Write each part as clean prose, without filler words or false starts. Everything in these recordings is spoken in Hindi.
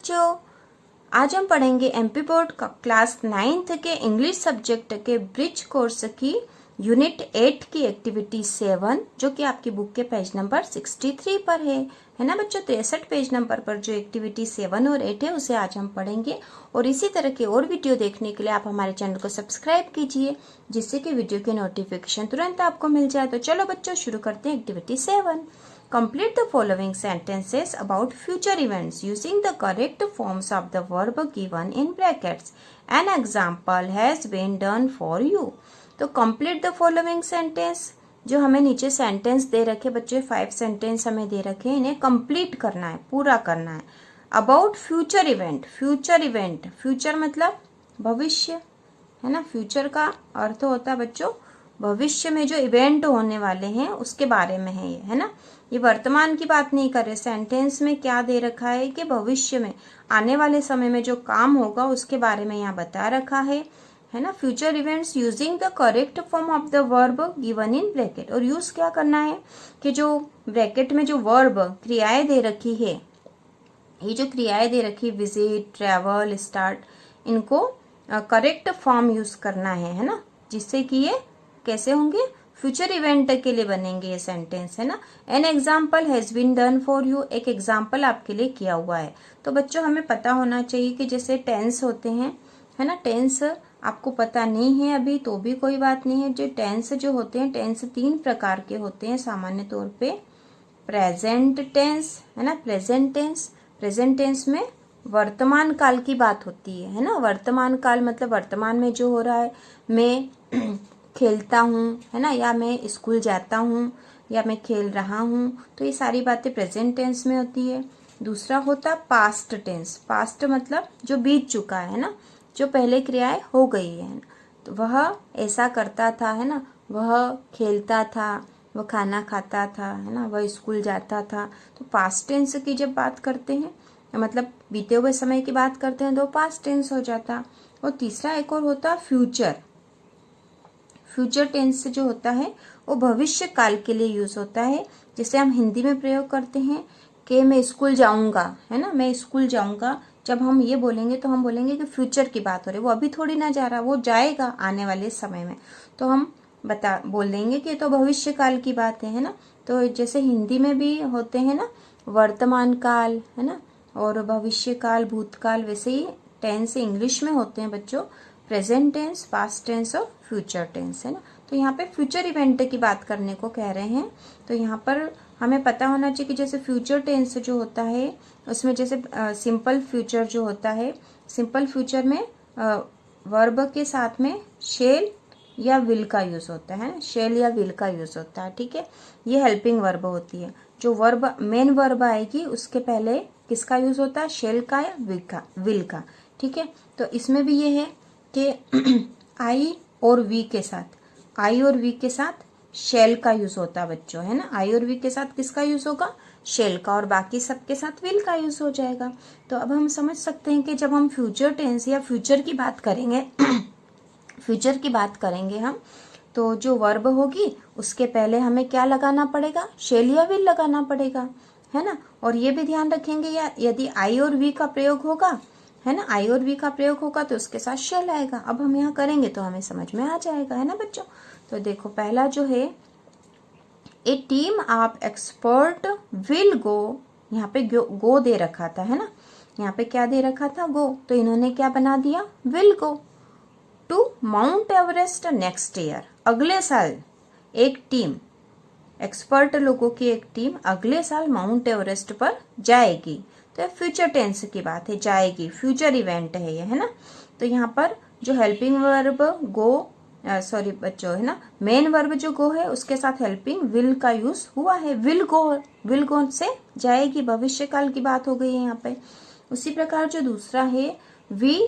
बच्चों, आज हम पढ़ेंगे एमपी बोर्ड का क्लास 9th के इंग्लिश सब्जेक्ट के ब्रिज कोर्स की यूनिट 8 की एक्टिविटी 7 जो कि आपकी बुक के पेज नंबर 63 पर है ना बच्चों। 63 पेज नंबर पर जो एक्टिविटी 7 और 8 है उसे आज हम पढ़ेंगे। और इसी तरह के और वीडियो देखने के लिए आप हमारे चैनल को सब्सक्राइब कीजिए, जिससे कि वीडियो की नोटिफिकेशन तुरंत आपको मिल जाए। तो चलो बच्चों शुरू करते हैं activity 7। Complete the following sentences about future events using the correct forms of the verb given in brackets. An example has been done for you. तो complete the following sentence, जो हमें नीचे सेंटेंस दे रखे बच्चे 5 सेंटेंस हमें दे रखे हैं, इन्हें कंप्लीट करना है, पूरा करना है। About future event, future event, future मतलब भविष्य है ना। फ्यूचर का अर्थ होता है बच्चों भविष्य में जो इवेंट होने वाले हैं उसके बारे में है ना। ये वर्तमान की बात नहीं कर रहे। सेंटेंस में क्या दे रखा है कि भविष्य में आने वाले समय में जो काम होगा उसके बारे में यहाँ बता रखा है ना। Future events using the correct form of the verb given in bracket. और यूज क्या करना है कि जो ब्रैकेट में जो वर्ब क्रियाएं दे रखी है, ये जो क्रियाएं दे रखी विजिट, ट्रेवल, स्टार्ट, इनको करेक्ट फॉर्म यूज करना है ना, जिससे कि ये कैसे होंगे, फ्यूचर इवेंट के लिए बनेंगे ये सेंटेंस है ना। An example has been done for you, एक एग्जाम्पल आपके लिए किया हुआ है। तो बच्चों हमें पता होना चाहिए कि जैसे टेंस होते हैं है ना, टेंस आपको पता नहीं है अभी तो भी कोई बात नहीं है। जो टेंस जो होते हैं, टेंस 3 प्रकार के होते हैं सामान्य तौर पे। प्रेजेंट टेंस है ना, प्रेजेंट टेंस, प्रेजेंट टेंस में वर्तमान काल की बात होती है ना। वर्तमान काल मतलब वर्तमान में जो हो रहा है, मैं खेलता हूँ है ना, या मैं स्कूल जाता हूँ, या मैं खेल रहा हूँ, तो ये सारी बातें प्रेजेंट टेंस में होती है। दूसरा होता पास्ट टेंस, पास्ट मतलब जो बीत चुका है ना, जो पहले क्रियाएं हो गई है ना। तो वह ऐसा करता था है ना, वह खेलता था, वह खाना खाता था है ना, वह स्कूल जाता था। तो पास्ट टेंस की जब बात करते हैं मतलब बीते हुए समय की बात करते हैं तो पास्ट टेंस हो जाता। और तीसरा एक और होता फ्यूचर। फ्यूचर टेंस जो होता है वो भविष्य काल के लिए यूज होता है। जैसे हम हिंदी में प्रयोग करते हैं कि मैं स्कूल जाऊंगा है ना, मैं स्कूल जाऊंगा। जब हम ये बोलेंगे तो हम बोलेंगे कि फ्यूचर की बात हो रही है, वो अभी थोड़ी ना जा रहा, वो जाएगा आने वाले समय में। तो हम बोल देंगे कि तो भविष्य काल की बात है ना। तो जैसे हिंदी में भी होते हैं ना वर्तमान काल है ना, और भविष्य काल, भूतकाल, वैसे ही टेंस इंग्लिश में होते हैं बच्चों प्रेजेंट टेंस, पास्ट टेंस और फ्यूचर टेंस है ना। तो यहाँ पे फ्यूचर इवेंट की बात करने को कह रहे हैं। तो यहाँ पर हमें पता होना चाहिए कि जैसे फ्यूचर टेंस जो होता है उसमें जैसे सिंपल फ्यूचर जो होता है, सिंपल फ्यूचर में वर्ब के साथ में शेल या विल का यूज होता है, शेल या विल का यूज होता है, ठीक है। ये हेल्पिंग वर्ब होती है। जो वर्ब मेन वर्ब आएगी उसके पहले किसका यूज होता है, शेल का या विल का, ठीक है। तो इसमें भी ये है कि आई और वी के साथ, आई और वी के साथ शेल का यूज होता है बच्चों है ना। आई और वी के साथ किसका यूज होगा, शेल का, और बाकी सबके साथ विल का यूज हो जाएगा। तो अब हम समझ सकते हैं कि जब हम फ्यूचर टेंस या फ्यूचर की बात करेंगे फ्यूचर की बात करेंगे हम, तो जो वर्ब होगी उसके पहले हमें क्या लगाना पड़ेगा, शेल या विल लगाना पड़ेगा है ना। और ये भी ध्यान रखेंगे या यदि आई और वी का प्रयोग होगा है ना, आई और वी का प्रयोग होगा तो उसके साथ शेल आएगा। अब हम यहाँ करेंगे तो हमें समझ में आ जाएगा है ना बच्चों। तो देखो पहला जो है, a team of expert will go, यहाँ पे गो दे रखा था है ना, यहाँ पे क्या दे रखा था, गो। तो इन्होंने क्या बना दिया, will go to Mount Everest next year, अगले साल एक टीम, एक्सपर्ट लोगों की एक टीम अगले साल माउंट एवरेस्ट पर जाएगी। तो फ्यूचर टेंस की बात है, जाएगी, फ्यूचर इवेंट है ये है ना। तो यहाँ पर जो हेल्पिंग वर्ब गो, सॉरी बच्चों है ना, मेन वर्ब जो गो है उसके साथ हेल्पिंग विल का यूज हुआ है। विल गो से जाएगी, भविष्य काल की बात हो गई है यहाँ पे। उसी प्रकार जो दूसरा है, we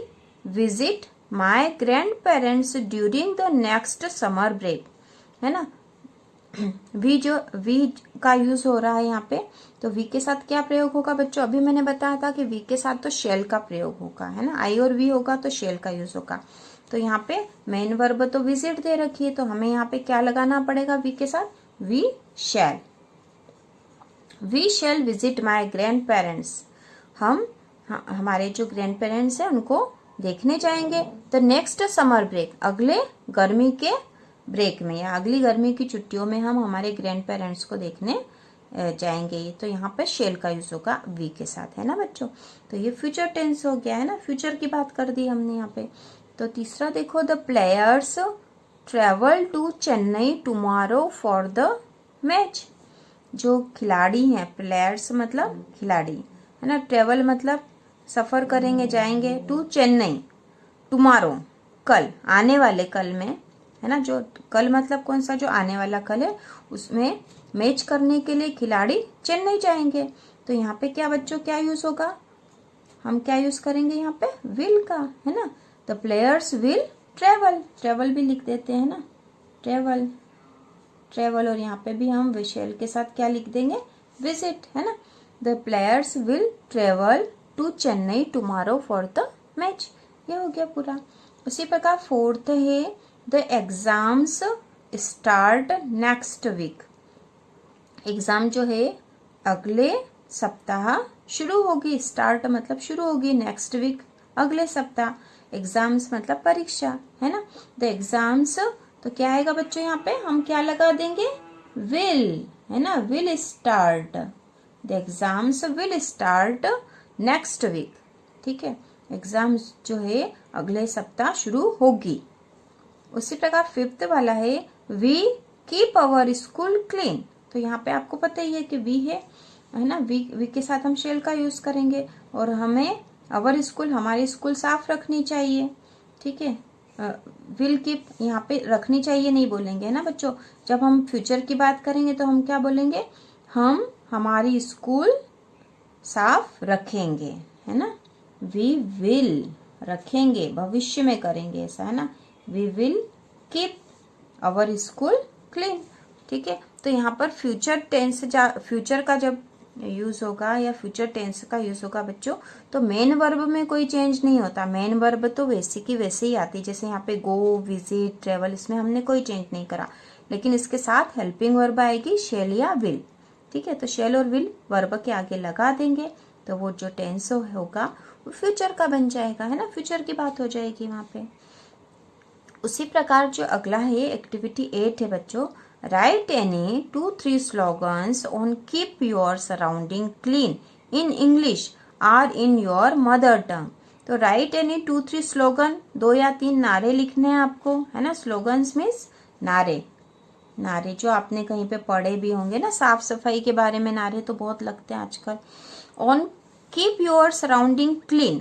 visit my grandparents during the next summer break है ना। वी का यूज हो रहा है यहाँ पे। तो वी के साथ क्या प्रयोग होगा बच्चों, अभी मैंने बताया था कि वी के साथ तो शेल का प्रयोग होगा है ना, आई और वी होगा तो शेल का यूज होगा। तो यहाँ पे मेन वर्ब तो विजिट दे रखी है, तो हमें यहाँ पे क्या लगाना पड़ेगा वी के साथ, we shall visit my grandparents, हम हमारे जो ग्रैंड पेरेंट्स हैं उनको देखने जाएंगे। तो नेक्स्ट समर ब्रेक, अगले गर्मी के ब्रेक में या अगली गर्मी की छुट्टियों में हम हमारे ग्रैंड पेरेंट्स को देखने जाएंगे। तो यहाँ पे शेल का यूज होगा वी के साथ, है ना बच्चों। तो ये फ्यूचर टेंस हो गया, है ना, फ्यूचर की बात कर दी हमने यहाँ पे। तो तीसरा देखो, the players travel to Chennai tomorrow for the match. जो खिलाड़ी हैं, प्लेयर्स मतलब खिलाड़ी, है ना, ट्रेवल मतलब सफर करेंगे, जाएंगे, टू चेन्नई, टुमारो कल, आने वाले कल में, है ना, जो कल मतलब कौन सा, जो आने वाला कल है, उसमें मैच करने के लिए खिलाड़ी चेन्नई जाएंगे। तो यहाँ पे क्या बच्चों, क्या यूज होगा, हम क्या यूज करेंगे यहाँ पे, विल का, है ना। The players will travel, travel भी लिख देते हैं ना, ट्रेवल, ट्रेवल, और यहाँ पे भी हम विशेल के साथ क्या लिख देंगे, विजिट, है ना। The players will travel to Chennai tomorrow for the match. ये हो गया पूरा। उसी प्रकार फोर्थ है, the exams start next week. Exam जो है अगले सप्ताह शुरू होगी, स्टार्ट मतलब शुरू होगी, नेक्स्ट वीक अगले सप्ताह, एग्जाम्स मतलब परीक्षा, है ना। द एग्जाम्स, तो क्या आएगा बच्चों, यहाँ पे हम क्या लगा देंगे, विल, है ना, will start, the exams will start next week, ठीक है, एग्जाम्स जो है अगले सप्ताह शुरू होगी। उसी प्रकार फिफ्थ वाला है, we keep our school clean. तो यहाँ पे आपको पता ही है कि वी है ना, वी के साथ हम शेल का यूज करेंगे, और हमें अवर स्कूल, हमारी स्कूल साफ रखनी चाहिए, ठीक है। विल कीप यहाँ पे रखनी चाहिए नहीं बोलेंगे, है ना बच्चों। जब हम फ्यूचर की बात करेंगे तो हम क्या बोलेंगे, हम हमारी स्कूल साफ रखेंगे, है ना। वी विल, रखेंगे, भविष्य में करेंगे ऐसा, है ना, we will keep our school clean, ठीक है। तो यहाँ पर फ्यूचर टेंस, फ्यूचर का जब यूज होगा या फ्यूचर टेंस का यूज होगा बच्चों, तो मेन वर्ब में कोई चेंज नहीं होता। मेन वर्ब तो वैसे की वैसे ही आती, जैसे यहाँ पे गो, विजिट, ट्रेवल, इसमें हमने कोई चेंज नहीं करा, लेकिन इसके साथ हेल्पिंग वर्ब आएगी शेल या विल, ठीक है। तो शेल और विल वर्ब के आगे लगा देंगे, तो वो जो टेंस होगा वो फ्यूचर का बन जाएगा, है ना, फ्यूचर की बात हो जाएगी वहाँ पे। उसी प्रकार जो अगला है एक्टिविटी 8 है बच्चों, write any 2-3 slogans on keep your surrounding clean in English or in your mother tongue. तो राइट एनी 2-3 स्लोगन, 2 या 3 नारे लिखने हैं आपको, है ना। स्लोगन्स मीन्स नारे, नारे जो आपने कहीं पे पढ़े भी होंगे ना, साफ सफाई के बारे में नारे तो बहुत लगते हैं आजकल। On keep your surrounding clean,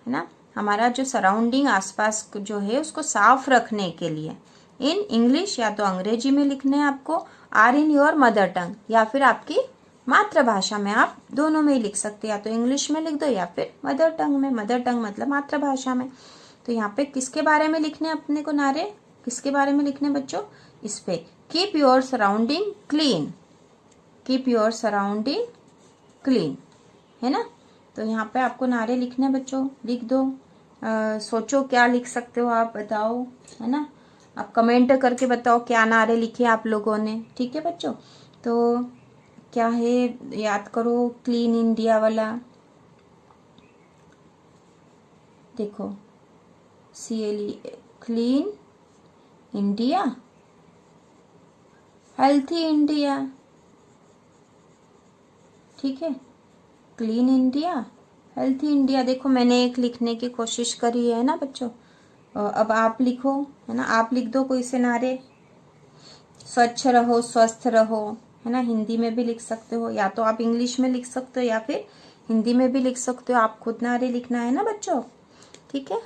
है ना, हमारा जो सराउंडिंग आसपास जो है उसको साफ रखने के लिए, इन इंग्लिश, या तो अंग्रेजी में लिखने हैं आपको, or in your mother tongue, या फिर आपकी मातृभाषा में, आप दोनों में ही लिख सकते हैं, या तो इंग्लिश में लिख दो या फिर मदर टंग में। मदर टंग मतलब मातृभाषा में। तो यहाँ पे किसके बारे में लिखने अपने को नारे, किसके बारे में लिखने बच्चों, इस पे, keep your surrounding clean, keep your surrounding clean, है ना। तो यहाँ पे आपको नारे लिखने बच्चों, लिख दो। सोचो क्या लिख सकते हो आप, बताओ, है ना, आप कमेंट करके बताओ क्या नारे लिखे आप लोगों ने, ठीक है बच्चों। तो क्या है, याद करो, क्लीन इंडिया वाला, देखो, CLE, clean India, healthy India, ठीक है, क्लीन इंडिया, हेल्थी इंडिया। देखो मैंने एक लिखने की कोशिश करी है ना बच्चों, अब आप लिखो, है ना, आप लिख दो कोई से नारे। स्वच्छ रहो, स्वस्थ रहो, है ना, हिंदी में भी लिख सकते हो, या तो आप इंग्लिश में लिख सकते हो या फिर हिंदी में भी लिख सकते हो, आप खुद नारे लिखना है ना बच्चों, ठीक है।